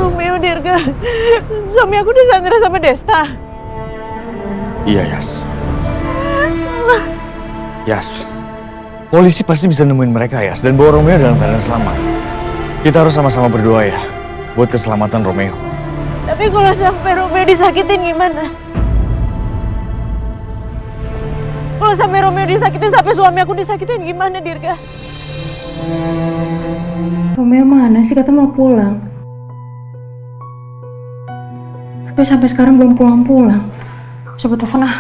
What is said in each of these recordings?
Romeo, Dirga, suami aku disandra sama Desta. Iya, Yas. Yas, polisi pasti bisa nemuin mereka, Yas, dan bawa Romeo dalam keadaan selamat. Kita harus sama-sama berdoa ya, buat keselamatan Romeo. Tapi kalau sampai Romeo disakitin gimana? Kalau sampai Romeo disakitin, sampai suami aku disakitin gimana, Dirga? Romeo mana sih? Kata mau pulang. Tapi sampai sekarang belum pulang-pulang. Coba telepon ah.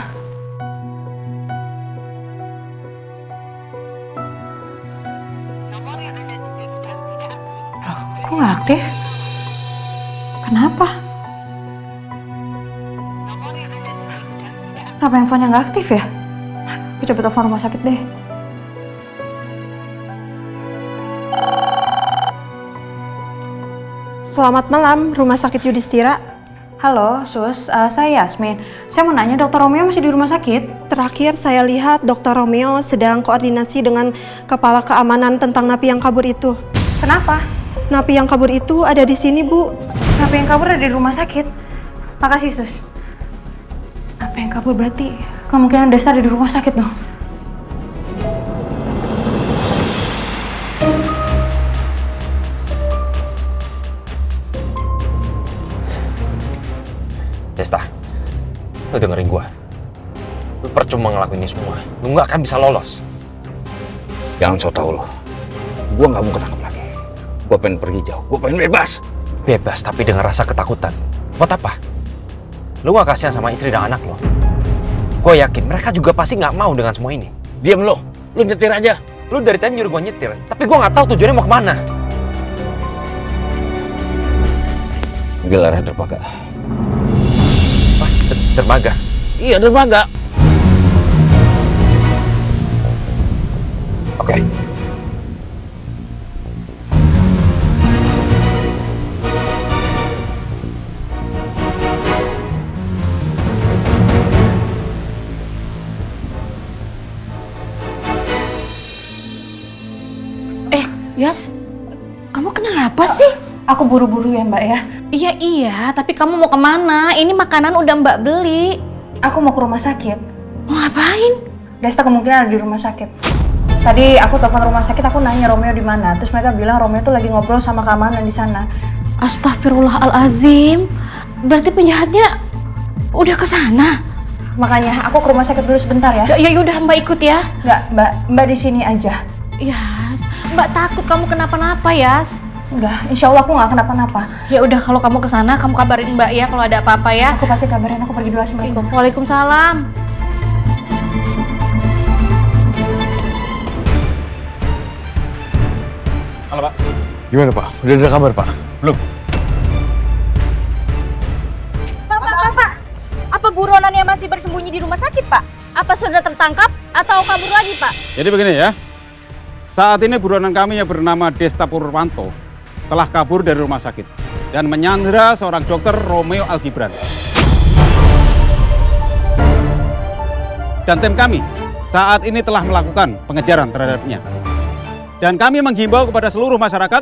Loh, kok nggak aktif? Kenapa? Kenapa handphonenya nggak aktif ya? Aku coba telepon rumah sakit deh. Selamat malam, Rumah Sakit Yudhistira. Halo, Sus. Saya Yasmin. Saya mau nanya, Dokter Romeo masih di rumah sakit? Terakhir saya lihat Dr. Romeo sedang koordinasi dengan kepala keamanan tentang napi yang kabur itu. Kenapa? Napi yang kabur itu ada di sini, Bu. Napi yang kabur ada di rumah sakit? Makasih, Sus. Napi yang kabur berarti kemungkinan Desta ada di rumah sakit dong. Desta, lu dengerin gua. Lu percuma ngelakuin ini semua. Lu nggak akan bisa lolos. Jangan so tau lo. Gua nggak mau ketangkap lagi. Gua pengen pergi jauh. Gua pengen bebas. Bebas tapi dengan rasa ketakutan. Buat apa? Lu nggak kasihan sama istri dan anak lo. Gue yakin mereka juga pasti nggak mau dengan semua ini. Diam lo. Lu nyetir aja. Lu dari tadi nyuruh gue nyetir, tapi gue nggak tahu tujuannya mau kemana. Gelar dermaga. Wah, dermaga. Iya, dermaga. Oke. Yas, kamu kenapa sih? Aku buru-buru ya, Mbak ya. Iya, tapi kamu mau kemana? Ini makanan udah Mbak beli. Aku mau ke rumah sakit. Mau ngapain? Desta kemungkinan ada di rumah sakit. Tadi aku telepon rumah sakit, aku nanya Romeo di mana. Terus mereka bilang Romeo tuh lagi ngobrol sama keamanan di sana. Astagfirullahalazim. Berarti penjahatnya udah ke sana. Makanya aku ke rumah sakit dulu sebentar ya. Ya udah Mbak ikut ya. Enggak, Mbak di sini aja. Yas, Mbak takut kamu kenapa-napa, Yas. Enggak, insya Allah aku nggak kenapa-napa. Ya udah kalau kamu ke sana, kamu kabarin Mbak ya kalau ada apa-apa ya. Aku pasti kabarin, aku pergi dulu. Assalamualaikum. Waalaikumsalam. Halo, Pak. Gimana, Pak? Udah ada kabar, Pak? Belum. Pak. Apa buronannya masih bersembunyi di rumah sakit, Pak? Apa sudah tertangkap atau kabur lagi, Pak? Jadi begini ya, saat ini buronan kami yang bernama Desta Purwanto telah kabur dari rumah sakit dan menyandra seorang dokter Romeo Algibran. Dan tim kami saat ini telah melakukan pengejaran terhadapnya. Dan kami menghimbau kepada seluruh masyarakat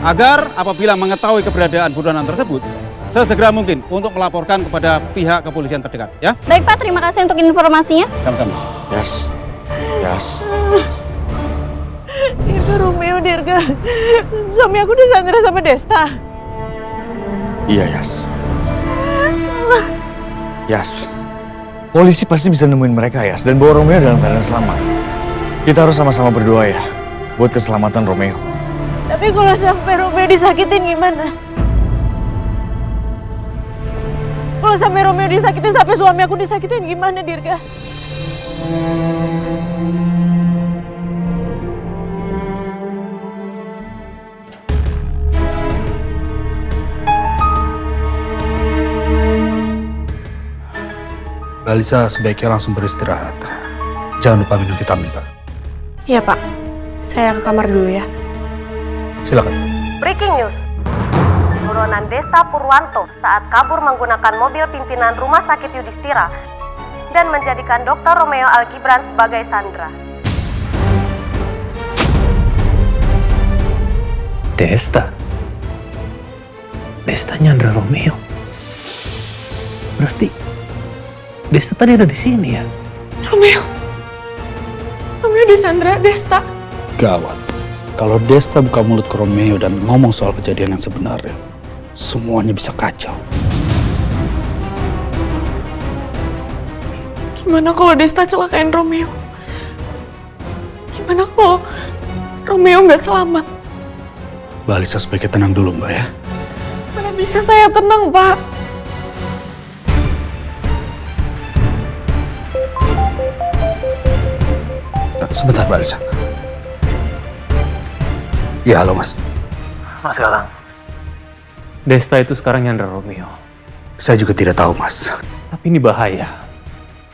agar apabila mengetahui keberadaan buronan tersebut, sesegera mungkin untuk melaporkan kepada pihak kepolisian terdekat, ya? Baik, Pak. Terima kasih untuk informasinya. Sama-sama. Yas. Itu Romeo, Dirga, suami aku disandra sama Desta. Iya, Yas. Yas, polisi pasti bisa nemuin mereka, Yas, dan bawa Romeo dalam keadaan selamat. Kita harus sama-sama berdoa ya, buat keselamatan Romeo. Tapi kalau sampai Romeo disakitin gimana? Kalau sampai Romeo disakitin, sampai suami aku disakitin gimana, Dirga? Mbak Lisa sebaiknya langsung beristirahat. Jangan lupa minum vitamin, Pak. Iya, Pak. Saya ke kamar dulu ya. Silakan. Breaking news. Buronan Desta Purwanto saat kabur menggunakan mobil pimpinan Rumah Sakit Yudhistira dan menjadikan Dr. Romeo Algibran sebagai sandera. Desta? Desta nyandra Romeo. Berarti Desta tadi ada di sini ya? Romeo disandra Desta. Gawat. Kalau Desta buka mulut ke Romeo dan ngomong soal kejadian yang sebenarnya, semuanya bisa kacau. Gimana kalau Desta celakain Romeo? Gimana kalau Romeo nggak selamat? Mbak Alisa sebaiknya tenang dulu, Mbak ya. Mana bisa saya tenang, Pak? Sebentar, Mbak Alisa. Ya, halo Mas. Mas Galang, Desta itu sekarang nyandra Romeo. Saya juga tidak tahu, Mas. Tapi ini bahaya.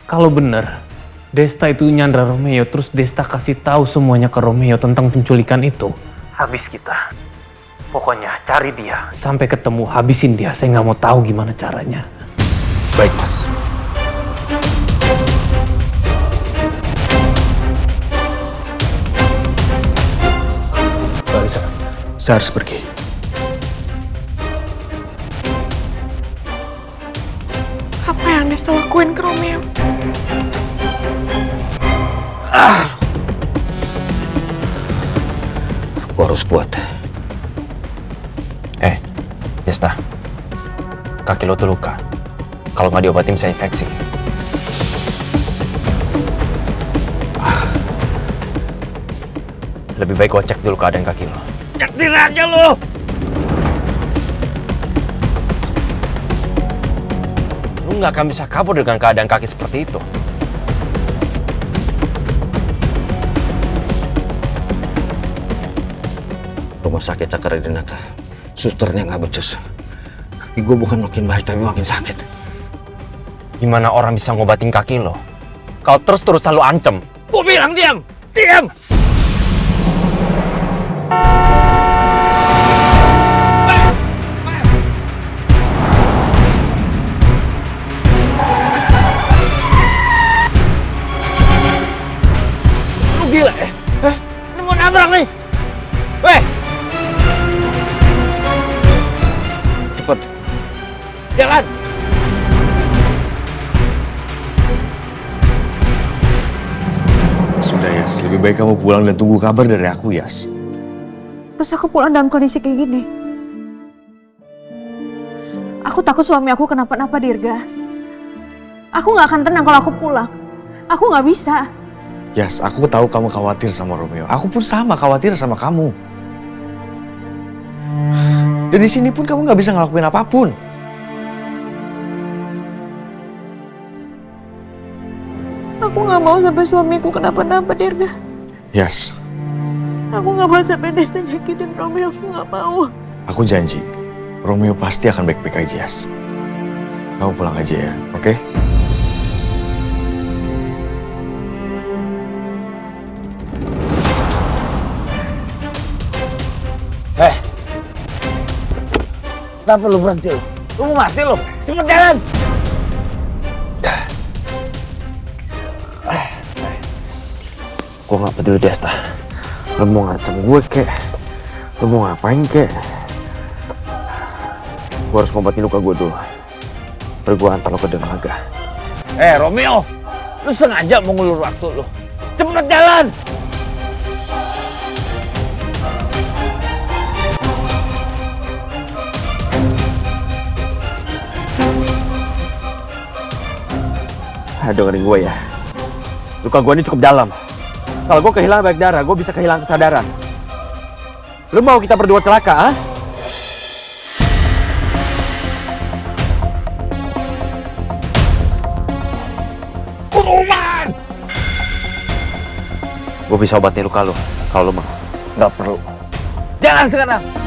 Kalau benar Desta itu nyandra Romeo, terus Desta kasih tahu semuanya ke Romeo tentang penculikan itu, habis kita. Pokoknya cari dia sampai ketemu, habisin dia. Saya nggak mau tahu gimana caranya. Baik, Mas. Mbak Alisa, saya harus pergi. Apa yang Desta lakuin ke Romeo? Aku harus kuat. Desta, kaki lo tuh luka. Kalau nggak diobatin bisa infeksi. Lebih baik gue cek dulu keadaan kaki lo. Cek aja lo! Lo nggak akan bisa kabur dengan keadaan kaki seperti itu. Rumah sakit Cakra Dinata. Susternya nggak becus. Kaki gue bukan makin baik tapi makin sakit. Gimana orang bisa ngobatin kaki lo? Kau terus-terusan lo ancam. Gue bilang diam! Diam! Lu gila ya? Ini mau nabrak nih! Weh! Cepet! Jalan! Sudah, Yas. Lebih baik kamu pulang dan tunggu kabar dari aku, Yas. Terus aku pulang dalam kondisi kayak gini. Aku takut suami aku kenapa-napa, Dirga. Aku nggak akan tenang kalau aku pulang. Aku nggak bisa. Yas, aku tahu kamu khawatir sama Romeo. Aku pun sama khawatir sama kamu. Dan di sini pun kamu nggak bisa ngelakuin apapun. Aku nggak mau sampai suamiku kenapa-napa, Dirga. Yas, Aku nggak mau sampai Desta nyakitin Romeo. Aku nggak mau. aku janji, Romeo pasti akan baik-baik aja, Yas. Kamu pulang aja ya, oke? Kenapa lu berhenti lu? Lu mau mati lu? Cepet jalan! Gue gak peduli Desta. Lu mau ngancam gue kek, lu mau ngapain kek. Gue harus ngobatin luka gue dulu. Baru gue antar lo ke dermaga. Romeo! Lu sengaja mau ngulur waktu lu. Cepet jalan! Dengerin gue ya. Luka gue ini cukup dalam. Kalau gue kehilangan banyak darah, gue bisa kehilangan kesadaran. Lu mau kita berdua celaka, ah? Kuruman! Gue bisa obatin luka lu, kalau lu mau. Gak perlu. Jalan sekarang!